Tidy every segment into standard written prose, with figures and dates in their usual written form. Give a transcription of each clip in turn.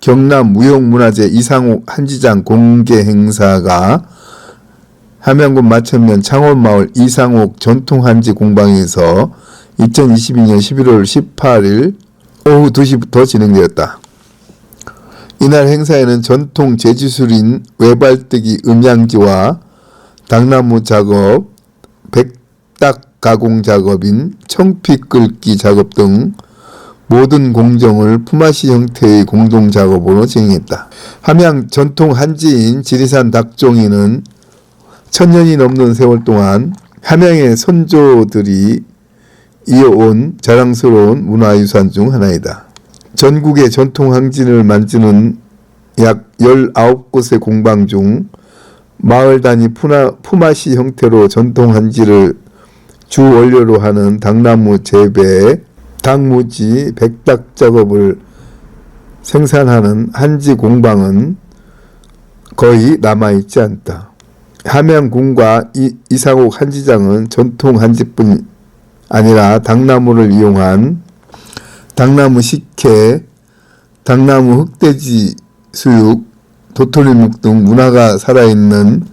경남 무형문화재 이상옥 한지장 공개 행사가 함양군 마천면 창원마을 이상옥 전통한지 공방에서 2022년 11월 18일 오후 2시부터 진행되었다. 이날 행사에는 전통 재주술인 외발뜨기 음양지와 당나무 작업, 백닭 가공 작업인 청피 끓기 작업 등 모든 공정을 품앗이 형태의 공동 작업으로 진행했다. 함양 전통 한지인 지리산 닭종이는 1000년이 넘는 세월 동안 함양의 선조들이 이어온 자랑스러운 문화유산 중 하나이다. 전국의 전통 한지를 만드는 약 19곳의 공방 중 마을 단위 품앗이 형태로 전통 한지를 주 원료로 하는 당나무 재배, 당무지, 백닭 작업을 생산하는 한지 공방은 거의 남아있지 않다. 함양군과 이상옥 한지장은 전통 한지뿐 아니라 당나무를 이용한 당나무 식혜, 당나무 흑돼지 수육, 도토리묵 등 문화가 살아있는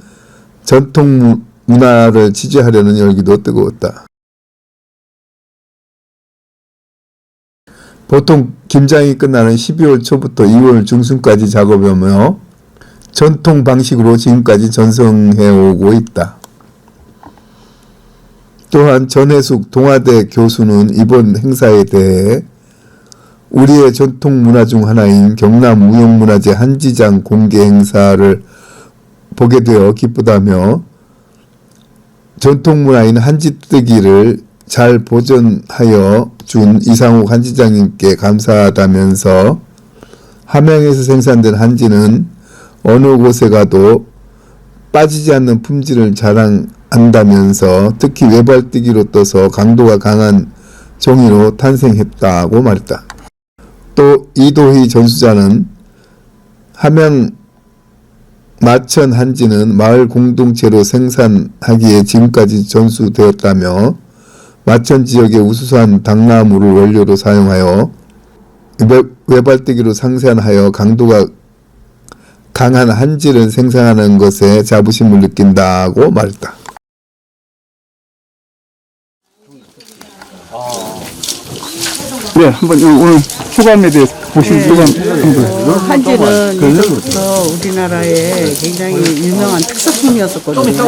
전통 문화를 지지하려는 열기도 뜨거웠다. 보통 김장이 끝나는 12월 초부터 2월 중순까지 작업하며 전통 방식으로 지금까지 전승해오고 있다. 또한 전해숙 동아대 교수는 이번 행사에 대해 우리의 전통 문화 중 하나인 경남 무형문화재 한지장 공개 행사를 보게 되어 기쁘다며 전통 문화인 한지뜨기를 잘 보존하여 준 이상옥 한지장님께 감사하다면서 함양에서 생산된 한지는 어느 곳에 가도 빠지지 않는 품질을 자랑한다면서 특히 외발뜨기로 떠서 강도가 강한 종이로 탄생했다고 말했다. 또 이도희 전수자는 함양 마천 한지는 마을 공동체로 생산하기에 지금까지 전수되었다며 마천 지역의 우수한 당나무를 원료로 사용하여 외발뜨기로 생산하여 강도가 강한 한지를 생산하는 것에 자부심을 느낀다고 말했다. 네, 한번 오늘 소감에 대해서 보신 소감 한번. 한지는 예전부터 우리나라의 굉장히 유명한 특산품이었었거든요.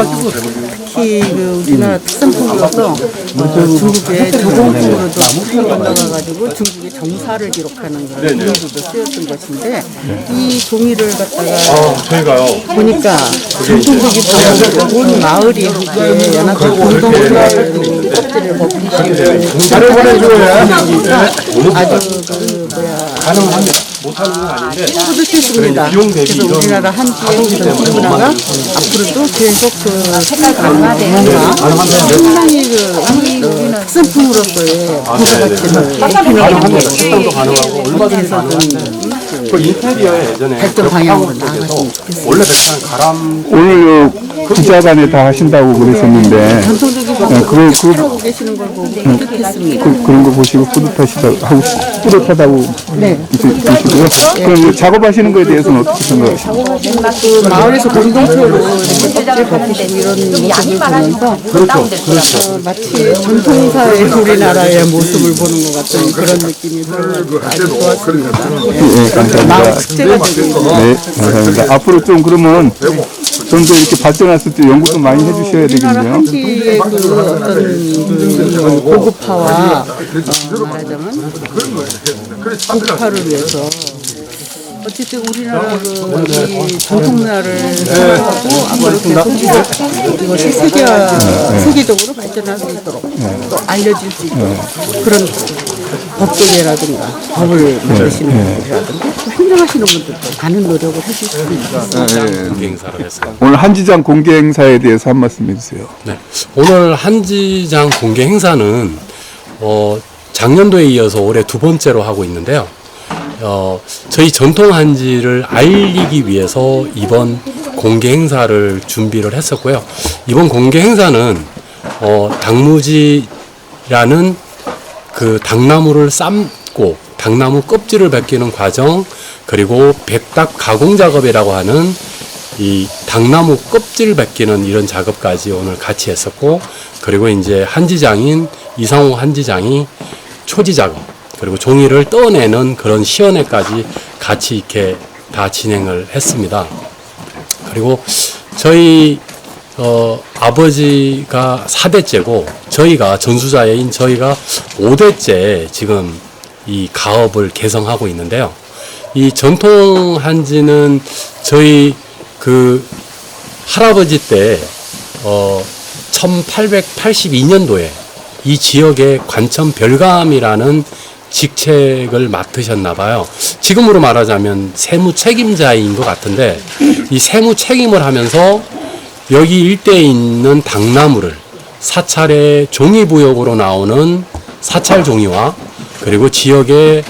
특히 그 우리나라 특산품으로서 중국의 조공품으로도 건너가가지고 중국의 정사를 기록하는 그런 종이로도 쓰였던 것인데 이 종이를 갖다가 저희가요. 보니까 전통적인 방법으로 온 마을이 함께 연합회 공동체를 껍질을 벗기시고 아주 그 못하는 건 아닌데 뿌듯했습니다. 그래서 우리나라 한지의 전통 문화가 앞으로도 계속 그 색깔 강화되면서 상당히 그 특산품으로서의 부가가치를 식당도 가능하고 얼마든지 그 인테리어에 예전에 발전 방향으로 나아갔으면 좋겠습니다. 원래 백화는 가람 오늘 기자간에 다 하신다고 그러셨는데 전통적인 방법을 하고 계시는 걸 보고 뿌듯했습니다. 그런 거 보시고 뿌듯하다고 보시고요. 그럼 작업하시는 거에 대해서는 어떻게 생각하십니까? 그 마을에서 공동체로 이렇게 껍질 벗기시고 이런 모습을 보면서 마치 전통사의 우리나라의 모습을 보는 것 같은 그런 느낌이 들어서 아주 좋았습니다. 마을 축제가 되고 네, 감사합니다. 앞으로 좀 그러면 좀 더 이렇게 발전했을 때 연구도 많이 해주셔야 우리나라 되겠네요. 한지의 그 어떤 그 고급화와 말하자면 고급화를 위해서 어쨌든 우리나라 그 전통 문화를 생각하고 앞으로 계속 이것이 세계적으로 발전할 수 있도록 또 알려질 수 있도록 그런 법조계라든가 법을 만드시는 분들이라든가 또 행정하시는 분들도 많은 노력을 해주셨으면 좋겠습니다. 공개 행사를 했어요. 오늘 한지장 공개 행사에 대해서 한 말씀 해주세요. 네. 오늘 한지장 공개 행사는 작년도에 이어서 올해 두 번째로 하고 있는데요. 저희 전통 한지를 알리기 위해서 이번 공개 행사를 준비를 했었고요. 이번 공개 행사는 당무지라는 그 당나무를 삶고 당나무 껍질을 벗기는 과정, 그리고 백닭 가공 작업이라고 하는 이 당나무 껍질 벗기는 이런 작업까지 오늘 같이 했었고, 그리고 이제 한지장인 이상호 한지장이 초지 작업, 그리고 종이를 떠내는 그런 시연회까지 같이 이렇게 다 진행을 했습니다. 그리고 저희 아버지가 4대째고 저희가 전수자인 저희가 5대째 지금 이 가업을 개성하고 있는데요. 이 전통 한지는 저희 그 할아버지 때 1882년도에 이 지역의 관청 별감이라는 직책을 맡으셨나 봐요. 지금으로 말하자면 세무 책임자인 것 같은데, 이 세무 책임을 하면서 여기 일대에 있는 당나무를 사찰의 종이부역으로 나오는 사찰 종이와, 그리고 지역에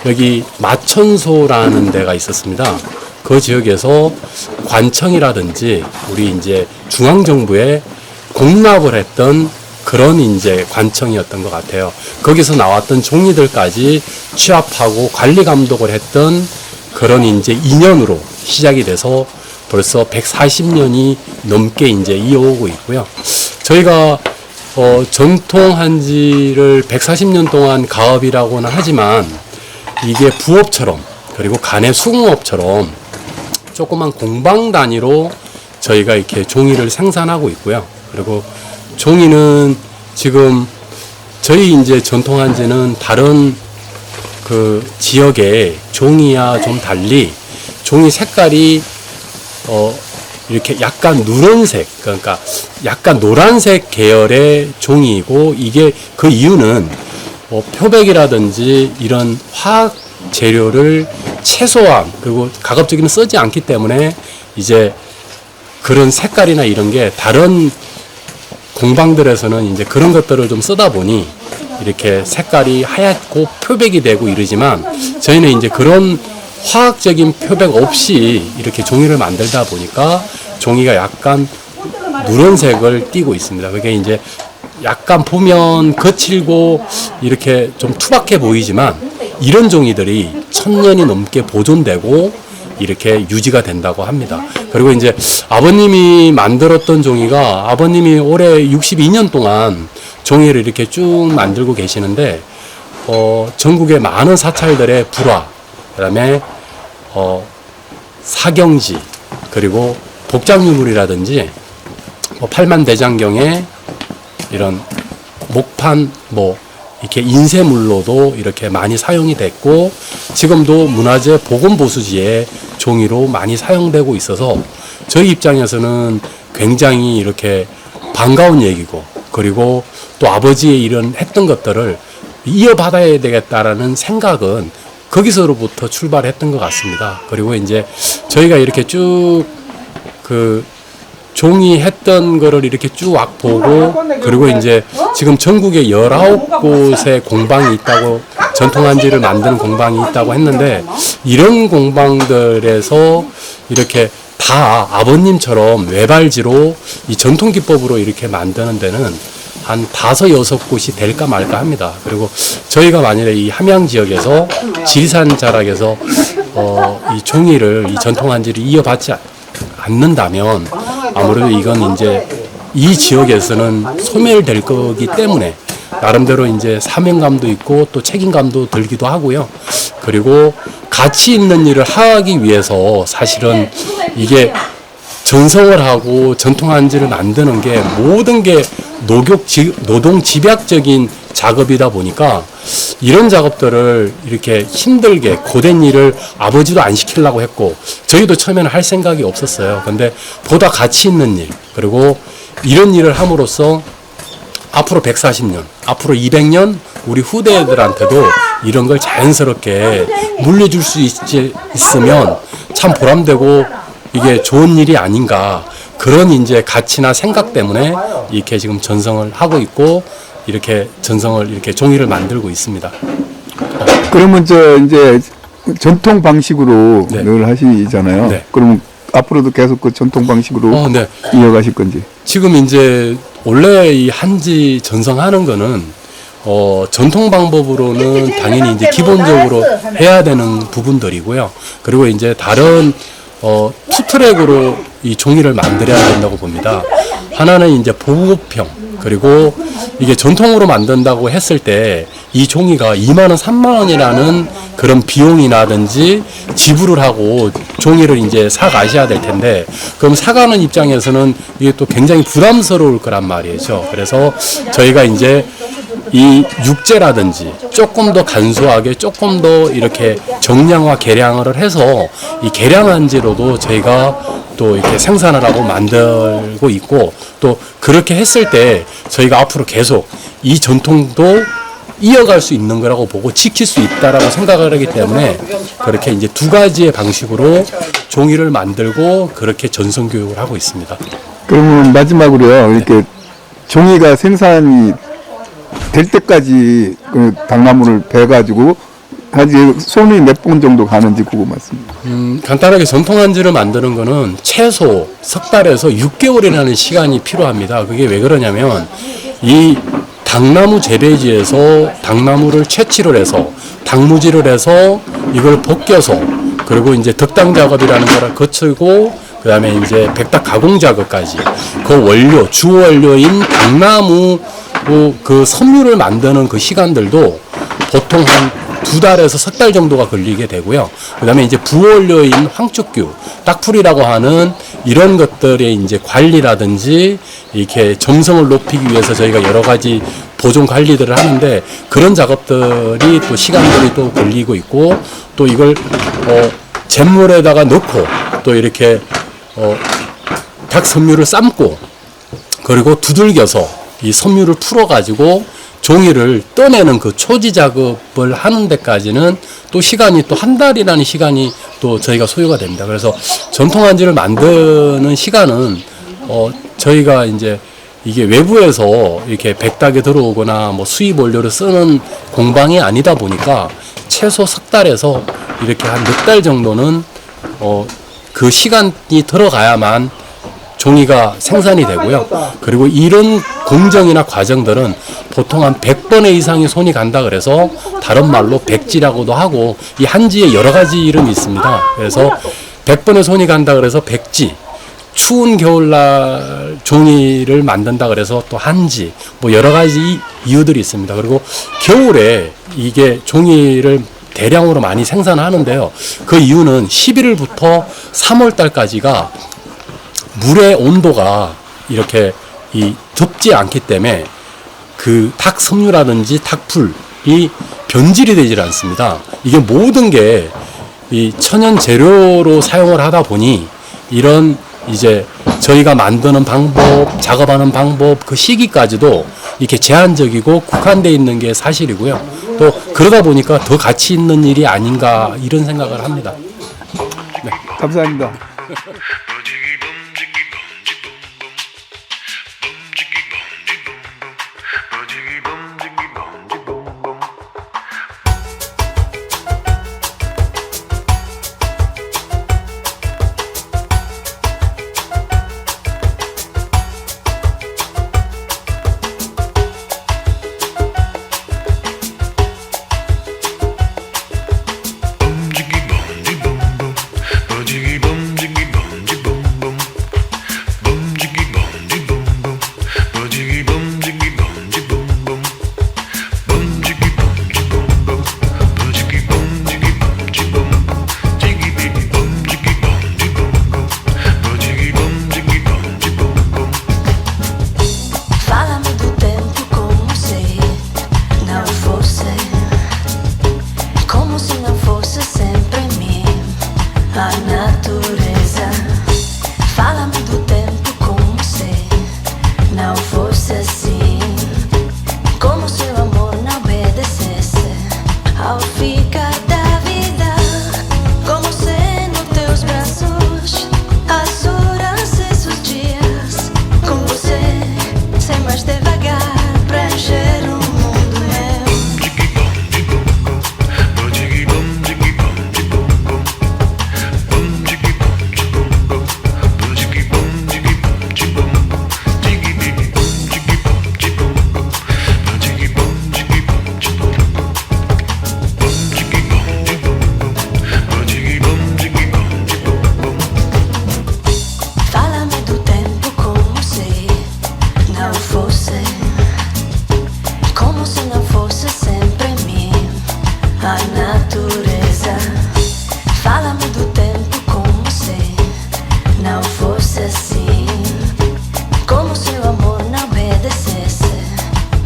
여기 마천소라는 데가 있었습니다. 그 지역에서 관청이라든지 우리 이제 중앙정부에 공납을 했던 그런 이제 관청이었던 것 같아요. 거기서 나왔던 종이들까지 취합하고 관리 감독을 했던 그런 이제 인연으로 시작이 돼서 벌써 140년이 넘게 이제 이어오고 있고요. 저희가 전통 한지를 140년 동안 가업이라고는 하지만 이게 부업처럼, 그리고 간의 수공업처럼 조그만 공방 단위로 저희가 이렇게 종이를 생산하고 있고요. 그리고 종이는 지금 저희 이제 전통 한지는 다른 그 지역의 종이와 좀 달리 종이 색깔이 이렇게 약간 누런색, 그러니까 약간 노란색 계열의 종이이고, 이게 그 이유는 표백이라든지 이런 화학 재료를 최소한, 그리고 가급적이면 쓰지 않기 때문에 이제 그런 색깔이나 이런 게 다른 공방들에서는 이제 그런 것들을 좀 쓰다 보니 이렇게 색깔이 하얗고 표백이 되고 이러지만, 저희는 이제 그런 화학적인 표백 없이 이렇게 종이를 만들다 보니까 종이가 약간 누런색을 띠고 있습니다. 그게 이제 약간 보면 거칠고 이렇게 좀 투박해 보이지만, 이런 종이들이 1000년이 넘게 보존되고 이렇게 유지가 된다고 합니다. 그리고 이제 아버님이 만들었던 종이가, 아버님이 올해 62년 동안 종이를 이렇게 쭉 만들고 계시는데, 전국의 많은 사찰들의 불화, 그다음에 사경지, 그리고 복장유물이라든지 팔만대장경에 이런 목판 이렇게 인쇄물로도 이렇게 많이 사용이 됐고, 지금도 문화재 보건보수지에 종이로 많이 사용되고 있어서 저희 입장에서는 굉장히 이렇게 반가운 얘기고, 그리고 또 아버지의 이런 했던 것들을 이어받아야 되겠다라는 생각은 거기서로부터 출발했던 것 같습니다. 그리고 이제 저희가 이렇게 쭉 그 종이 했던 거를 이렇게 쭉 보고, 그리고 이제 지금 전국에 19곳의 공방이 있다고, 전통한지를 만드는 공방이 있다고 했는데, 이런 공방들에서 이렇게 다 아버님처럼 외발지로 이 전통기법으로 이렇게 만드는 데는 한 5, 6곳이 될까 말까 합니다. 그리고 저희가 만일에 이 함양 지역에서 지리산 자락에서 이 종이를, 이 전통한지를 이어받지 않는다면 아무래도 이건 이제 이 지역에서는 소멸될 거기 때문에 나름대로 이제 사명감도 있고 또 책임감도 들기도 하고요. 그리고 가치 있는 일을 하기 위해서 사실은 이게 전성을 하고 전통한지를 만드는 게 모든 게 노동 집약적인 작업이다 보니까 이런 작업들을 이렇게 힘들게 고된 일을 아버지도 안 시키려고 했고, 저희도 처음에는 할 생각이 없었어요. 근데 보다 가치 있는 일, 그리고 이런 일을 함으로써 앞으로 140년, 앞으로 200년 우리 후대들한테도 이런 걸 자연스럽게 물려줄 수 있으면 참 보람되고 이게 좋은 일이 아닌가, 그런 이제 가치나 생각 때문에 이렇게 지금 전성을 하고 있고, 이렇게 전성을 이렇게 종이를 만들고 있습니다. 그러면 이제 전통 방식으로 네. 늘 하시잖아요. 네. 그러면 앞으로도 계속 그 전통 방식으로 네. 이어가실 건지. 지금 이제 원래 이 한지 전성하는 거는 전통 방법으로는 당연히 이제 기본적으로 해야 되는 부분들이고요. 그리고 이제 다른 투트랙으로 이 종이를 만들어야 된다고 봅니다. 하나는 이제 보급형, 그리고 이게 전통으로 만든다고 했을 때 이 종이가 2만 원, 3만 원이라는 그런 비용이라든지 지불을 하고 종이를 이제 사 가셔야 될 텐데, 그럼 사가는 입장에서는 이게 또 굉장히 부담스러울 거란 말이죠. 그래서 저희가 이제 이 육재라든지 조금 더 간소하게, 조금 더 이렇게 정량화 개량을 해서 이 개량한지로도 저희가 또 이렇게 생산을 하고 만들고 있고, 또 그렇게 했을 때 저희가 앞으로 계속 이 전통도 이어갈 수 있는 거라고 보고 지킬 수 있다라고 생각을 하기 때문에 그렇게 이제 두 가지의 방식으로 종이를 만들고 그렇게 전송 교육을 하고 있습니다. 그러면 마지막으로요, 이렇게 종이가 생산이 될 때까지 그 당나무를 베가지고 한 손이 몇 번 정도 가는지 그거 맞습니다. 간단하게 전통 한지를 만드는 거는 최소 석 달에서 6개월이라는 시간이 필요합니다. 그게 왜 그러냐면 이 당나무 재배지에서 당나무를 채취를 해서 당무질을 해서 이걸 벗겨서, 그리고 이제 덕당 작업이라는 거를 거치고 그다음에 이제 백탁 가공 작업까지 그 원료, 주 원료인 당나무 그 섬유를 만드는 그 시간들도 보통 한 2달에서 석 달 정도가 걸리게 되고요. 그 다음에 이제 부원료인 황축규, 딱풀이라고 하는 이런 것들의 이제 관리라든지 이렇게 점성을 높이기 위해서 저희가 여러 가지 보존 관리들을 하는데, 그런 작업들이 또 시간들이 또 걸리고 있고, 또 이걸 잿물에다가 넣고 또 이렇게 닭 섬유를 삶고, 그리고 두들겨서 이 섬유를 풀어가지고 종이를 떠내는 그 초지 작업을 하는 데까지는 또 시간이 또 한 달이라는 시간이 또 저희가 소요가 됩니다. 그래서 전통 한지를 만드는 시간은 저희가 이제 이게 외부에서 이렇게 백닭에 들어오거나 뭐 수입 원료를 쓰는 공방이 아니다 보니까 최소 석 달에서 이렇게 한 몇 달 정도는 그 시간이 들어가야만 종이가 생산이 되고요. 그리고 이런 공정이나 과정들은 보통 한 100번의 이상의 손이 간다 그래서 다른 말로 백지라고도 하고, 이 한지에 여러 가지 이름이 있습니다. 그래서 100번의 손이 간다 그래서 백지, 추운 겨울날 종이를 만든다 그래서 또 한지, 뭐 여러 가지 이유들이 있습니다. 그리고 겨울에 이게 종이를 대량으로 많이 생산하는데요. 그 이유는 11월부터 3월 달까지가 물의 온도가 이렇게 덥지 않기 때문에 그 닭 섬유라든지 닭풀이 변질이 되질 않습니다. 이게 모든 게 이 천연 재료로 사용을 하다 보니 이런 이제 저희가 만드는 방법, 작업하는 방법, 그 시기까지도 이렇게 제한적이고 국한되어 있는 게 사실이고요. 또 그러다 보니까 더 가치 있는 일이 아닌가 이런 생각을 합니다. 네, 감사합니다.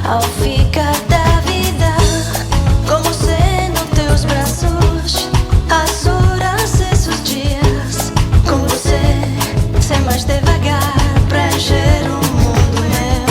ao ficar da vida, como se nos teus braços, as horas, esses dias, com você, ser mais devagar, pra encher o mundo meu.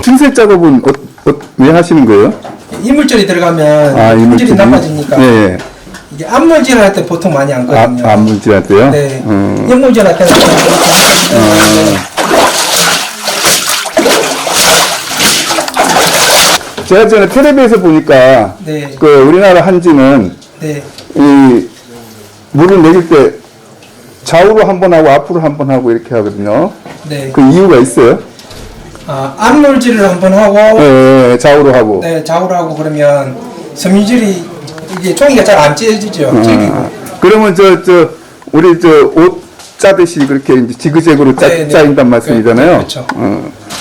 신세 작업은 왜 하시는 거예요? 이물질이 들어가면 이물질이? 품질이 나빠지니까 네. 이게 암물질 할 때 보통 많이 안 거든요. 암물질 할 때요? 네. 이물질 할 때는 제가 전에 텔레비에서 보니까 네. 그 우리나라 한지는 네. 이 물을 먹일 때 좌우로 한 번 하고 앞으로 한 번 하고 이렇게 하거든요. 네. 그 이유가 있어요? 암물질을 한번 하고 네, 좌우로 하고. 네, 좌우로 하고 그러면 섬유질이 이게 종이가 잘 안 찢어지죠. 그러면 우리 옷 짜듯이 그렇게 이제 지그재그로 네, 네. 짜인단 말씀이잖아요. 그렇죠.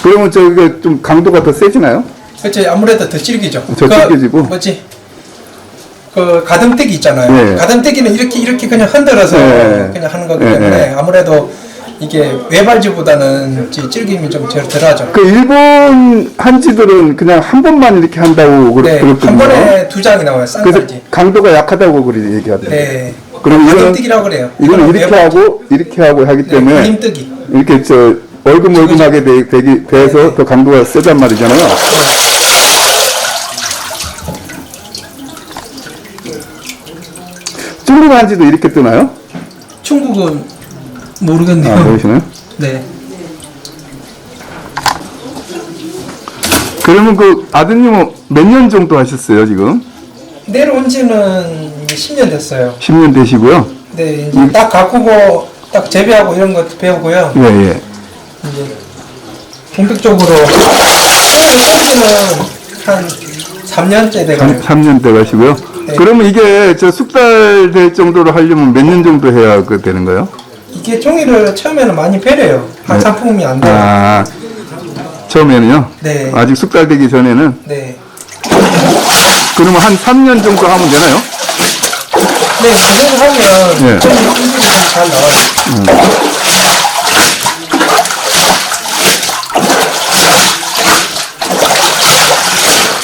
그러면 저게 좀 강도가 더 세지나요? 그렇죠. 아무래도 더 질기죠. 더 질겨지고. 뭐지? 그 가등떼기 있잖아요. 네. 가등떼기는 이렇게 그냥 흔들어서 네. 그냥 하는 거기 네, 때문에 네. 아무래도 이게 외발지보다는 질김이 좀 덜하죠. 그 일본 한지들은 그냥 한 번만 이렇게 한다고 네, 그랬거든요. 한 번에 2장이 나와요. 그래서 쌍갈지. 강도가 약하다고 그리 얘기하더라고요. 네. 그럼 이거는 가등뜨기라고 그래요. 이거는 이렇게 외발지. 하고 이렇게 하고 하기 때문에 그림뜨기. 이렇게 얼금얼금하게 돼서 더 강도가 세단 말이잖아요. 중국 한지도 이렇게 뜨나요? 중국은 모르겠네요. 모르시나요? 네. 그러면 그 아드님은 몇 년 정도 하셨어요 지금? 내려온 지는 10년 됐어요. 10년 되시고요. 네, 이제 딱 가꾸고 딱 재배하고 이런 것도 배우고요. 예. 이제 본격적으로 지는 한 3년째 돼가요. 3년 돼 가시고요. 네. 그러면 이게 숙달 될 정도로 하려면 몇 년 정도 해야 되는 거예요? 이게 종이를 처음에는 많이 배려요. 한 상품이 안 돼요. 처음에는요? 네. 아직 숙달되기 전에는? 네. 그러면 한 3년 정도 하면 되나요? 네, 그 정도 하면 네. 종이 품질이 잘 나와요.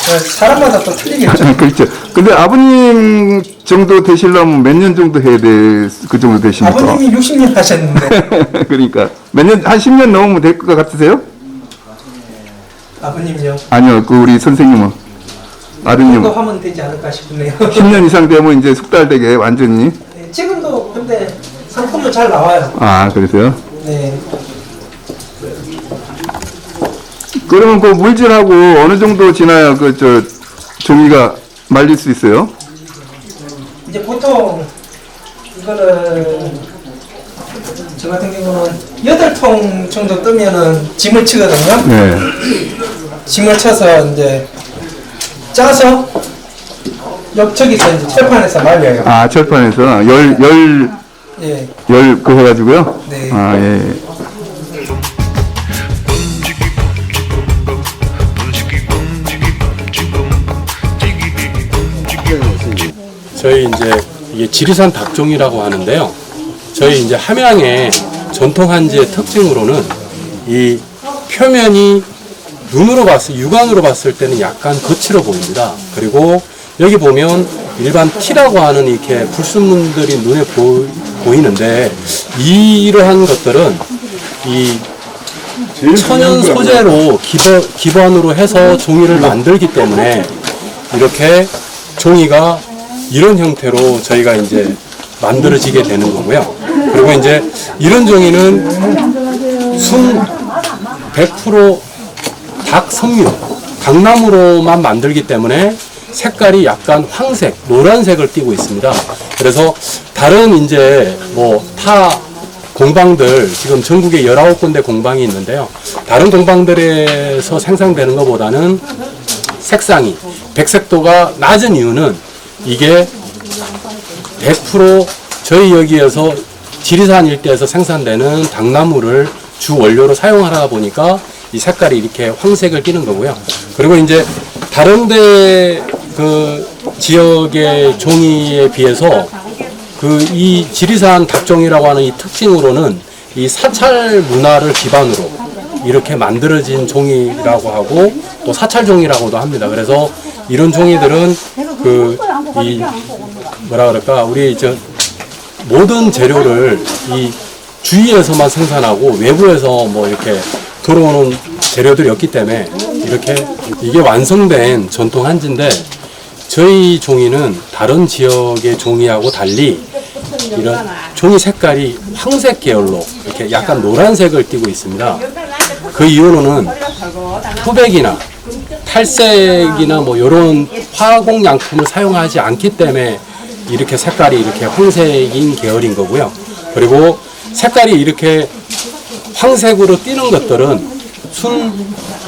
네, 사람마다 또 틀리겠죠. 그렇죠. 근데 아버님 정도 되시려면 몇 년 정도 해야 그 정도 되십니까? 아버님이 60년 하셨는데 그러니까 한 10년 넘으면 될 것 같으세요? 아버님요. 아니요, 그 우리 선생님은 아드님 그거 하면 되지 않을까 싶네요. 10년 이상 되면 이제 숙달되게 완전히. 네, 지금도 근데 상품은 잘 나와요. 그러세요? 네. 그러면 그 물질하고 어느 정도 지나야 종이가 말릴 수 있어요? 이제 보통 이거는 저 같은 경우는 8통 정도 뜨면은 짐을 치거든요. 네. 짐을 쳐서 이제 짜서 저기서 이제 철판에서 말려요. 철판에서 예. 그 해가지고요? 네. 예. 저희 이제 이게 지리산 닭종이라고 하는데요. 저희 이제 함양의 전통 한지의 특징으로는 이 표면이 육안으로 봤을 때는 약간 거칠어 보입니다. 그리고 여기 보면 일반 티라고 하는 이렇게 불순물들이 눈에 보이는데 이러한 것들은 이 천연 소재로 기반으로 해서 종이를 만들기 때문에 이렇게 종이가 이런 형태로 저희가 이제 만들어지게 되는 거고요. 그리고 이제 이런 종이는 순 100% 닭 섬유, 닭나무로만 만들기 때문에 색깔이 약간 황색, 노란색을 띠고 있습니다. 그래서 다른 이제 뭐 타 공방들, 지금 전국에 19군데 공방이 있는데요. 다른 공방들에서 생산되는 것보다는 색상이, 백색도가 낮은 이유는 이게 100% 저희 여기에서 지리산 일대에서 생산되는 닭나무를 주 원료로 사용하다 보니까 이 색깔이 이렇게 황색을 띠는 거고요. 그리고 이제 다른데 그 지역의 종이에 비해서 그 이 지리산 닭종이라고 하는 이 특징으로는 이 사찰 문화를 기반으로 이렇게 만들어진 종이라고 하고 또 사찰종이라고도 합니다. 그래서 이런 종이들은 그 이 뭐라 그럴까 우리 저 모든 재료를 이 주위에서만 생산하고 외부에서 뭐 이렇게 들어오는 재료들이 없기 때문에 이렇게 이게 완성된 전통 한지인데 저희 종이는 다른 지역의 종이하고 달리 이런 종이 색깔이 황색 계열로 이렇게 약간 노란색을 띠고 있습니다. 그 이유로는 후백이나 탈색이나 뭐 이런 화공 양품을 사용하지 않기 때문에 이렇게 색깔이 이렇게 황색인 계열인 거고요. 그리고 색깔이 이렇게 황색으로 띠는 것들은 순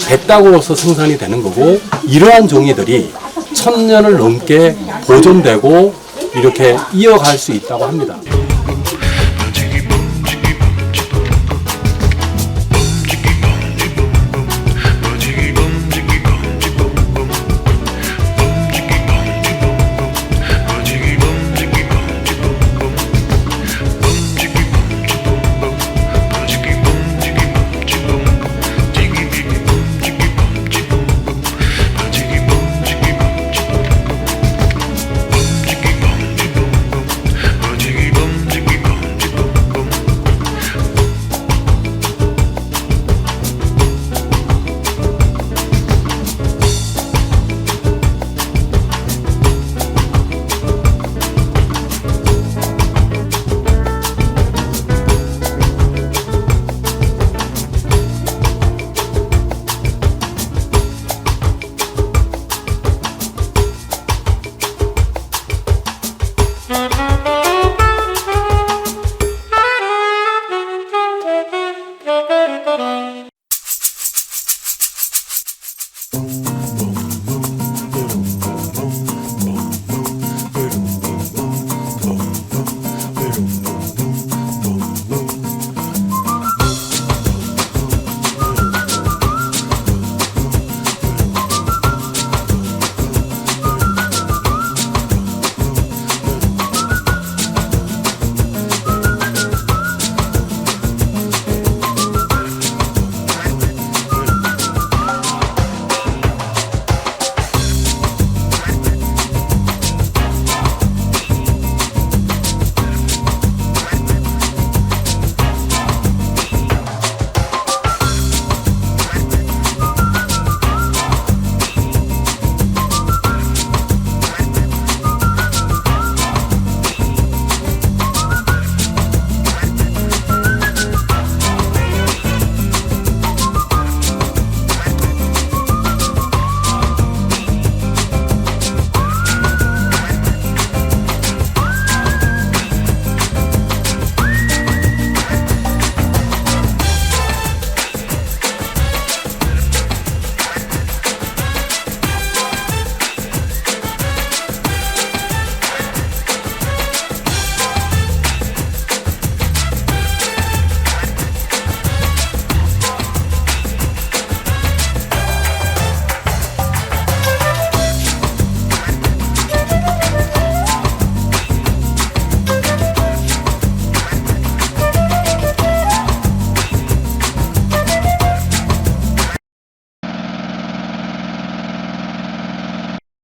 100닭으로서 생산이 되는 거고 이러한 종이들이 1000년을 넘게 보존되고 이렇게 이어갈 수 있다고 합니다.